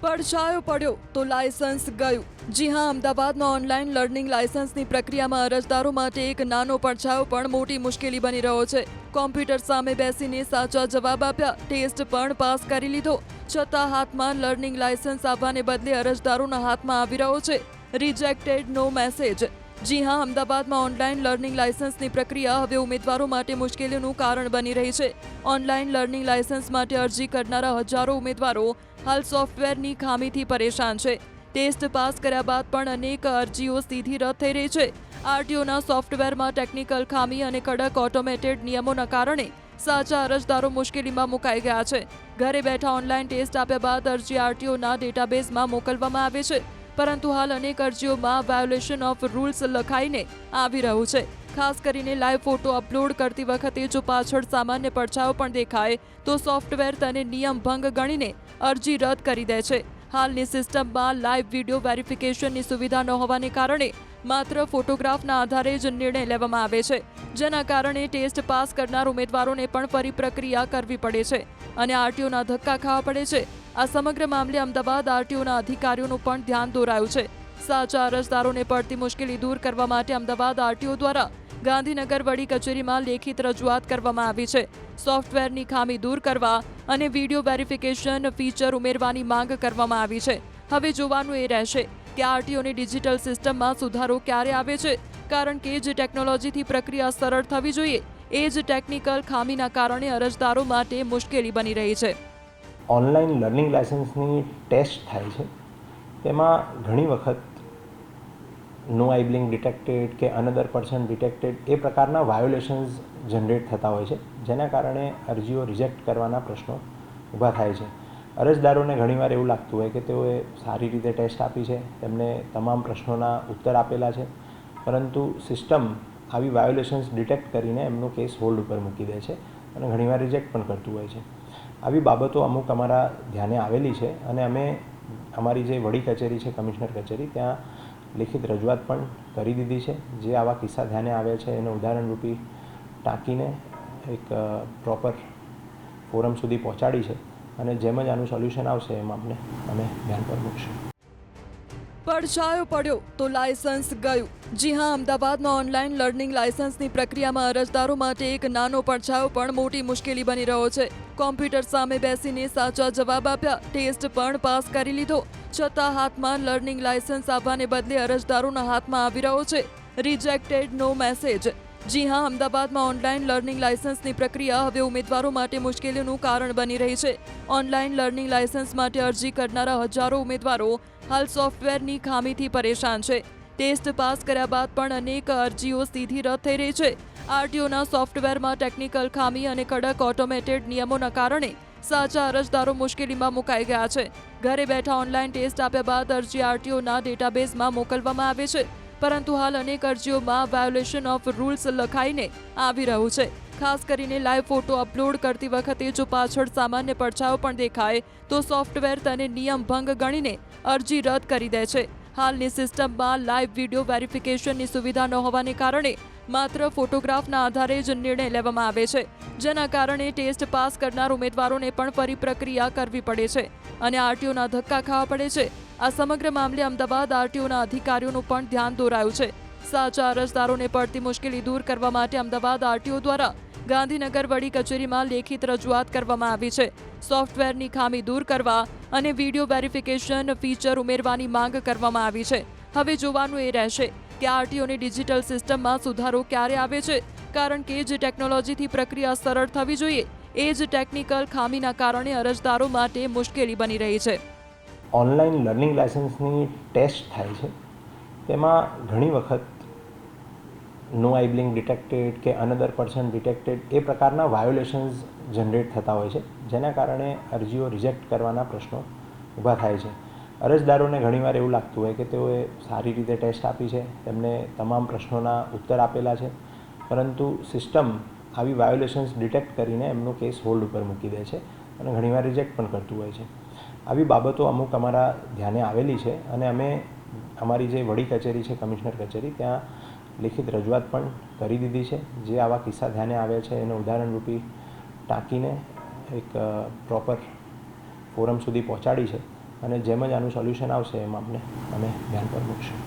પડછાયો પડ્યો તો લાયસન્સ ગયું। જી હા, અમદાવાદમાં ઓનલાઈન લર્નિંગ લાયસન્સની પ્રક્રિયામાં અરજદારો માટે એક નાનો પડછાયો પણ મોટી મુશ્કેલી બની રહ્યો છે। કોમ્પ્યુટર સામે બેસીને સાચા જવાબ આપ્યા, ટેસ્ટ પણ પાસ કરી લીધો, છતાં હાથમાં લર્નિંગ લાયસન્સ આવવાને બદલે અરજદારોના હાથમાં આવી રહ્યો છે રિજેક્ટેડ નો મેસેજ। જી હા, અમદાવાદમાં ઓનલાઈન લર્નિંગ લાયસન્સની પ્રક્રિયા હવે ઉમેદવારો માટે મુશ્કેલીનું કારણ બની રહી છે। ઓનલાઈન લર્નિંગ લાયસન્સ માટે અરજી કરનારા હજારો ઉમેદવારો હાલ સોફ્ટવેરની ખામીથી પરેશાન છે। ટેસ્ટ પાસ કર્યા બાદ પણ અનેક અરજીઓ સીધી રદ થઈ રહી છે। આરટીઓના સોફ્ટવેરમાં ટેકનિકલ ખામી અને કડક ઓટોમેટેડ નિયમોના કારણે સાચા અરજદારો મુશ્કેલીમાં મુકાઈ ગયા છે। ઘરે બેઠા ઓનલાઈન ટેસ્ટ આપ્યા બાદ અરજી આરટીઓના ડેટાબેઝમાં મોકલવામાં આવે છે, પરંતુ હાલ અનેક અરજીઓમાં વાયોલેશન ઓફ રૂલ્સ લખાઈને આવી રહ્યું છે। ખાસ કરીને લાઈવ ફોટો અપલોડ કરતી વખતે જો પાછળ સામાન્ય પડછાયો પણ દેખાય તો સોફ્ટવેર તેને નિયમ ભંગ ગણીને અરજી રદ કરી દે છે। હાલની સિસ્ટમમાં લાઈવ વિડીયો વેરિફિકેશનની સુવિધા ન હોવાને કારણે માત્ર ફોટોગ્રાફના આધારે જ નિર્ણય લેવામાં આવે છે, જેના કારણે ટેસ્ટ પાસ કરનાર ઉમેદવારોને પણ ફરી પ્રક્રિયા કરવી પડે છે અને આરટીઓના ધક્કા ખાવા પડે છે। આ સમગ્ર મામલે અમદાવાદ આરટીઓના અધિકારીઓનું પણ ધ્યાન દોરાયું છે। સાચા અરજદારોને પડતી મુશ્કેલી દૂર કરવા માટે અમદાવાદ આરટીઓ દ્વારા ગાંધીનગર વડી કચેરીમાં લેખિત રજૂઆત કરવામાં આવી છે। સોફ્ટવેરની ખામી દૂર કરવા અને વિડીયો વેરિફિકેશન ફીચર ઉમેરવાની માંગ કરવામાં આવી છે। હવે જોવાનું એ રહેશે કે આરટીઓની ડિજિટલ સિસ્ટમમાં સુધારો ક્યારે આવે છે, કારણ કે જે ટેકનોલોજીથી પ્રક્રિયા સરળ થવી જોઈએ એ જ ટેકનિકલ ખામીના કારણે અરજદારો માટે મુશ્કેલી બની રહી છે। ઓનલાઈન લર્નિંગ લાયસન્સની ટેસ્ટ થાય છે, તેમાં ઘણી વખત નો આઈબલિંગ ડિટેક્ટેડ કે અનધર પર્સન ડિટેક્ટેડ એ પ્રકારના વાયોલેશન્સ જનરેટ થતા હોય છે, જેના કારણે અરજીઓ રિજેક્ટ કરવાના પ્રશ્નો ઊભા થાય છે। અરજદારોને ઘણીવાર એવું લાગતું હોય કે તેઓએ સારી રીતે ટેસ્ટ આપી છે, તેમને તમામ પ્રશ્નોના ઉત્તર આપેલા છે, પરંતુ સિસ્ટમ આવી વાયોલેશન્સ ડિટેક્ટ કરીને એમનો કેસ હોલ્ડ ઉપર મૂકી દે છે અને ઘણીવાર રિજેક્ટ પણ કરતું હોય છે। આવી બાબતો અમુક અમારા ધ્યાને આવેલી છે અને અમે અમારી જે વડી કચેરી છે, કમિશનર કચેરી, ત્યાં લેખિત રજૂઆત પણ કરી દીધી છે। જે આવા કિસ્સા ધ્યાને આવે છે એને ઉદાહરણરૂપી ટાંકીને એક પ્રોપર ફોરમ સુધી પહોંચાડી છે અને જેમ જ આનું સોલ્યુશન આવશે એમ અમે ધ્યાન પર મૂકશું। પડછાયો પડ્યો તો લાયસન્સ ગયું। જી હા, અમદાવાદમાં ઓનલાઈન લર્નિંગ લાયસન્સની પ્રક્રિયામાં અરજદારો માટે એક નાનો પડછાયો પણ મોટી મુશ્કેલી બની રહ્યો છે। કોમ્પ્યુટર સામે બેસીને સાચા જવાબ આપ્યા, ટેસ્ટ પણ પાસ કરી લીધો, છતાં હાથમાં લર્નિંગ લાયસન્સ આવવાને બદલે અરજદારોના હાથમાં આવી રહ્યો છે રિજેક્ટેડ નો મેસેજ। જી હા, અમદાવાદમાં ઓનલાઈન લર્નિંગ લાયસન્સની પ્રક્રિયા હવે ઉમેદવારો માટે મુશ્કેલીનું કારણ બની રહી છે। ઓનલાઈન લર્નિંગ લાયસન્સ માટે અરજી કરનારા હજારો ઉમેદવારો હાલ સોફ્ટવેરની ખામીથી પરેશાન છે। ટેસ્ટ પાસ કર્યા બાદ પણ અનેક અરજીઓ સીધી રદ થઈ રહી છે। આરટીઓના સોફ્ટવેરમાં ટેકનિકલ ખામી અને કડક ઓટોમેટેડ નિયમોના કારણે સાચા અરજદારો મુશ્કેલીમાં મુકાઈ ગયા છે। ઘરે બેઠા ઓનલાઈન ટેસ્ટ આપ્યા બાદ અરજી આરટીઓના ડેટાબેઝમાં મોકલવામાં આવે છે, પરંતુ હાલ અનેક અરજીઓમાં વાયોલેશન ઓફ રૂલ્સ લખાઈને આવી રહ્યું છે। ખાસ કરીને લાઈવ ફોટો અપલોડ કરતી વખતે જો પાછળ સામાન્ય પડછાયો પણ દેખાય તો સોફ્ટવેર તેને નિયમ ભંગ ગણીને અરજી રદ કરી દે છે। હાલની સિસ્ટમમાં લાઈવ વિડીયો વેરિફિકેશનની સુવિધા ન હોવાને કારણે માત્ર ફોટોગ્રાફના આધારે જ નિર્ણય લેવામાં આવે છે, જેના કારણે ટેસ્ટ પાસ કરનાર ઉમેદવારોને પણ ફરી પ્રક્રિયા કરવી પડે છે અને આરટીઓના ધક્કા ખાવા પડે છે। આ સમગ્ર મામલે અમદાવાદ આરટીઓના અધિકારીઓનું પણ ધ્યાન દોરાયું છે। સાચા અરજદારોને પડતી મુશ્કેલી દૂર કરવા માટે અમદાવાદ આરટીઓ દ્વારા ગાંધીનગર વડી કચેરીમાં લેખિત રજૂઆત કરવામાં આવી છે। સોફ્ટવેરની ખામી દૂર કરવા અને વિડીયો વેરિફિકેશન ફીચર ઉમેરવાની માંગ કરવામાં આવી છે। હવે જોવાનું એ રહેશે કે આરટીઓની ડિજિટલ સિસ્ટમમાં સુધારો ક્યારે આવે છે, કારણ કે જે ટેકનોલોજીથી પ્રક્રિયા સરળ થવી જોઈએ એ જ ટેકનિકલ ખામીના કારણે અરજદારો માટે મુશ્કેલી બની રહી છે। ઓનલાઈન લર્નિંગ લાયસન્સની ટેસ્ટ થાય છે, તેમાં ઘણી વખત નો આઈબલિંગ ડિટેક્ટેડ કે અનધર પર્સન ડિટેક્ટેડ એ પ્રકારના વાયોલેશન્સ જનરેટ થતા હોય છે, જેના કારણે અરજીઓ રિજેક્ટ કરવાના પ્રશ્નો ઊભા થાય છે। અરજદારોને ઘણીવાર એવું લાગતું હોય કે તેઓએ સારી રીતે ટેસ્ટ આપી છે, તેમને તમામ પ્રશ્નોના ઉત્તર આપેલા છે, પરંતુ સિસ્ટમ આવી વાયોલેશન્સ ડિટેક્ટ કરીને એમનો કેસ હોલ્ડ ઉપર મૂકી દે છે અને ઘણીવાર રિજેક્ટ પણ કરતું હોય છે। આવી બાબતો અમુક અમારા ધ્યાને આવેલી છે અને અમે અમારી જે વડી કચેરી છે, કમિશનર કચેરી, ત્યાં લેખિત રજૂઆત પણ કરી દીધી છે। જે આવા કિસ્સા ધ્યાને આવે છે એને ઉદાહરણરૂપી ટાંકીને એક પ્રોપર ફોરમ સુધી પહોંચાડી છે અને જેમ જ આનું સોલ્યુશન આવશે એમ આપણે અમે ધ્યાન પર મૂકશું.